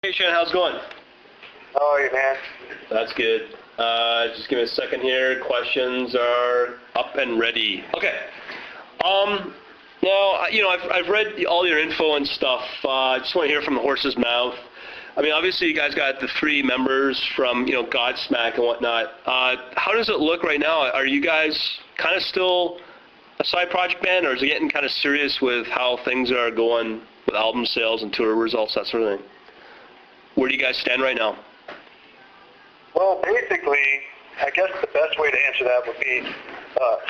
Hey Shannon, how's it going? How are you, man? That's good. Just give me a second here. Questions are up and ready. Okay. Now, I've read all your info and stuff. I just want to hear from the horse's mouth. I mean, obviously you guys got the 3 members from, Godsmack and whatnot. How does it look right now? Are you guys kind of still a side project band, or is it getting kind of serious with how things are going with album sales and tour results, that sort of thing? Where do you guys stand right now? Well, basically, I guess the best way to answer that would be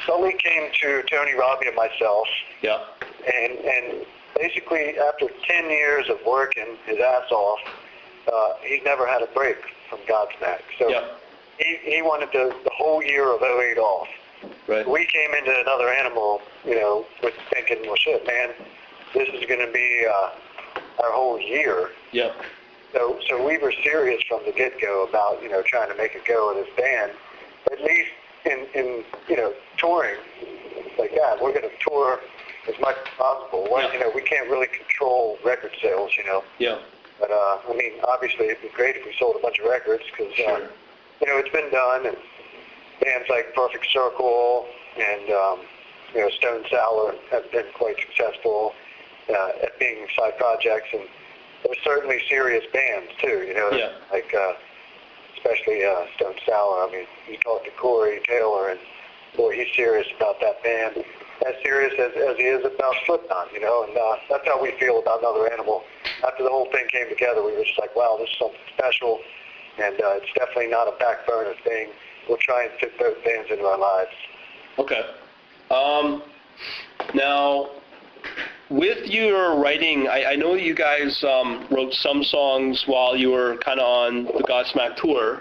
Sully came to Tony, Robbie, and myself. Yeah. And basically, after 10 years of working his ass off, he never had a break from Godsmack. So yeah. he wanted the whole year of '08 off. Right. We came into Another Animal, with thinking, well, shit, man, this is going to be our whole year. Yeah. So we were serious from the get-go about, trying to make a go of this band. At least in touring like that, we're going to tour as much as possible. Well, yeah. We can't really control record sales, Yeah. But, obviously it'd be great if we sold a bunch of records because, sure. It's been done. And bands like Perfect Circle and, Stone Sour have been quite successful at being side projects. And there were certainly serious bands too, yeah. like especially Stone Sour. I mean, you talk to Corey Taylor, and boy, he's serious about that band, as serious as he is about Slipknot, and that's how we feel about Another Animal. After the whole thing came together, we were just like, wow, this is something special, and it's definitely not a back burner thing. We'll try and fit those bands into our lives. Okay. Now, with your writing, I know you guys wrote some songs while you were kind of on the Godsmack tour.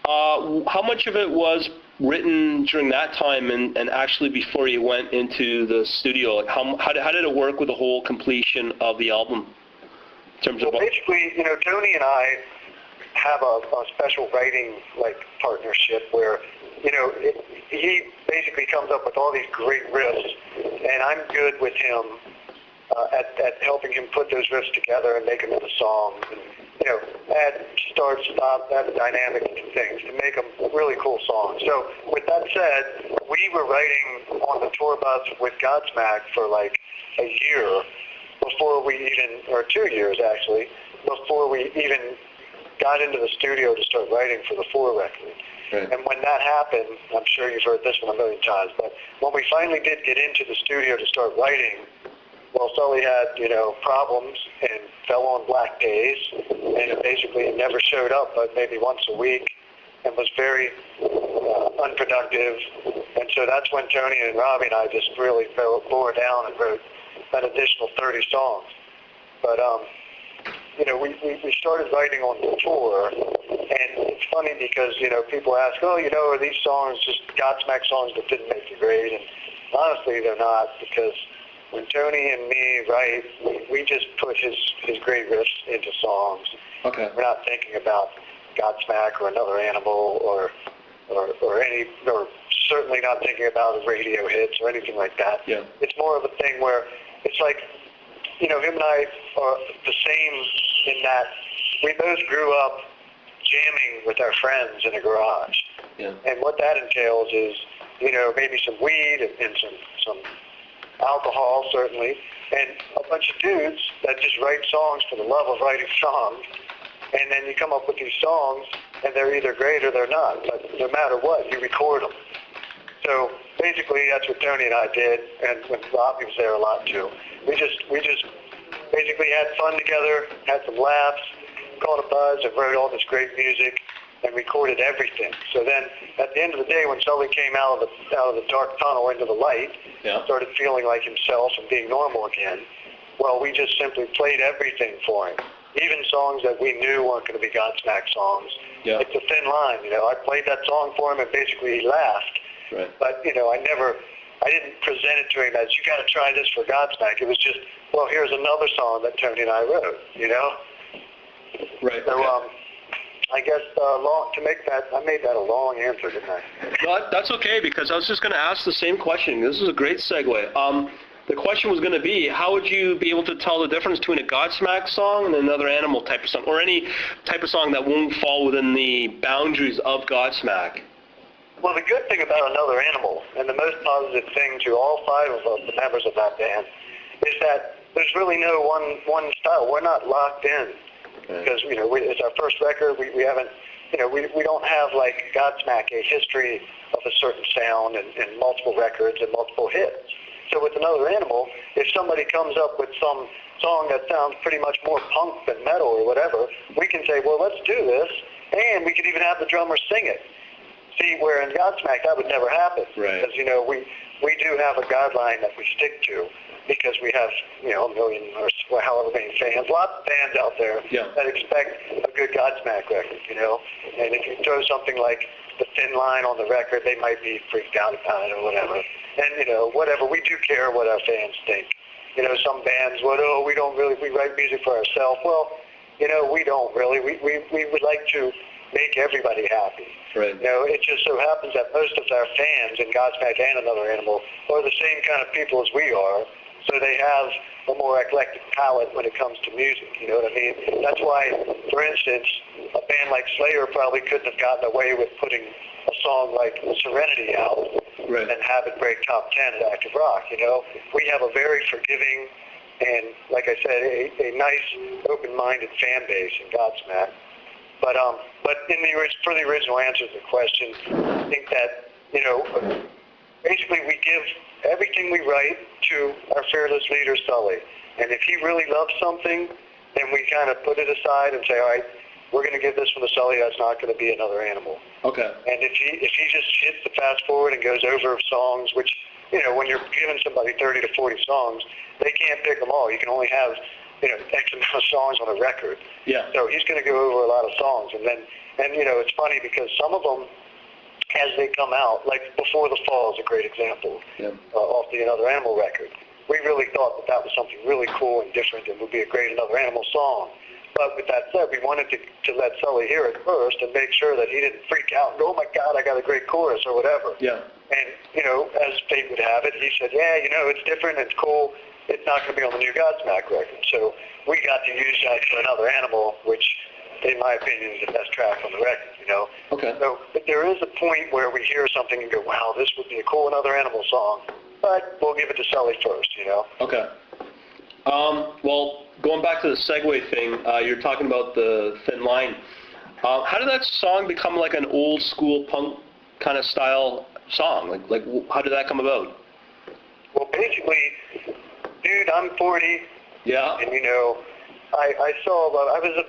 How much of it was written during that time and actually before you went into the studio? Like how did it work with the whole completion of the album? In terms of basically, Tony and I have a special writing partnership where, he basically comes up with all these great riffs, and I'm good with him at helping him put those riffs together and make them into songs, and add start, stop, add the dynamic to things to make them really cool songs. So with that said, we were writing on the tour bus with Godsmack for like a year before we even, or 2 years actually, before we even got into the studio to start writing for the 4 record. Right. And when that happened, I'm sure you've heard this one a million times, but when we finally did get into the studio to start writing, well, Sully had, problems and fell on black days, and basically never showed up but maybe once a week, and was very unproductive. And so that's when Tony and Robbie and I just really bore down and wrote an additional 30 songs. But, we started writing on the tour, and it's funny because, people ask, are these songs just Godsmack songs that didn't make the grade? And honestly, they're not, because when Tony and me write, we just put his great riffs into songs. Okay. We're not thinking about Godsmack or Another Animal or certainly not thinking about radio hits or anything like that. Yeah. It's more of a thing where it's like, him and I are the same in that we both grew up jamming with our friends in a garage. Yeah. And what that entails is, maybe some weed and some alcohol, certainly, and a bunch of dudes that just write songs for the love of writing songs. And then you come up with these songs, and they're either great or they're not. But no matter what, you record them. So basically, that's what Tony and I did, and when Robbie was there a lot too. We just basically had fun together, had some laughs, caught a buzz, and wrote all this great music, and recorded everything. So then, at the end of the day, when Sully came out of the dark tunnel into the light, yeah. started feeling like himself and being normal again, well, we just simply played everything for him, even songs that we knew weren't going to be Godsmack songs. Yeah. It's a thin line, I played that song for him, and basically he laughed. Right. But, I didn't present it to him as, you got to try this for Godsmack. It was just, well, here's another song that Tony and I wrote, Right. So, okay. I guess I made that a long answer, didn't I? No, that's okay, because I was just going to ask the same question. This is a great segue. the question was going to be, how would you be able to tell the difference between a Godsmack song and another Animal type of song, or any type of song that won't fall within the boundaries of Godsmack? Well, the good thing about Another Animal, and the most positive thing to all 5 of us, the members of that band, is that there's really no one style. We're not locked in because, it's our first record. We haven't, we don't have, like Godsmack, a history of a certain sound and multiple records and multiple hits. So with Another Animal, if somebody comes up with some song that sounds pretty much more punk than metal or whatever, we can say, well, let's do this, and we could even have the drummer sing it. See, where in Godsmack that would never happen. Right. Because, we do have a guideline that we stick to because we have, a million or however many fans, lots of fans out there that expect a good Godsmack record, And if you throw something like the thin line on the record, they might be freaked out about it or whatever. And, whatever, we do care what our fans think. Some bands would, we write music for ourselves. Well, we don't really. We would like to make everybody happy. Right. It just so happens that most of our fans in Godsmack and Another Animal are the same kind of people as we are, so they have a more eclectic palette when it comes to music, you know what I mean? That's why, for instance, a band like Slayer probably couldn't have gotten away with putting a song like Serenity out and have it break top 10 at Active Rock, We have a very forgiving and, like I said, a nice, open-minded fan base in Godsmack. But for the original answer to the question, I think that, basically we give everything we write to our fearless leader, Sully. And if he really loves something, then we kind of put it aside and say, all right, we're going to give this one to Sully. That's not going to be Another Animal. Okay. And if he just hits the fast forward and goes over songs, which, when you're giving somebody 30 to 40 songs, they can't pick them all. You can only have X amount of songs on a record. Yeah. So he's going to go over a lot of songs. And it's funny because some of them, as they come out, like Before the Fall is a great example off the Another Animal record. We really thought that was something really cool and different and would be a great Another Animal song. But with that said, we wanted to let Sully hear it first and make sure that he didn't freak out and go, oh my God, I got a great chorus or whatever. Yeah. And, as fate would have it, he said, yeah, it's different, it's cool. It's not going to be on the new Godsmack record. So we got to use that for Another Animal, which, in my opinion, is the best track on the record, Okay. So but there is a point where we hear something and go, wow, this would be a cool Another Animal song, but we'll give it to Sully first, Okay. Well, going back to the segue thing, you're talking about the thin line. How did that song become like an old school punk kind of style song? Like how did that come about? Well, basically, dude, I'm 40. Yeah. And, I saw, I was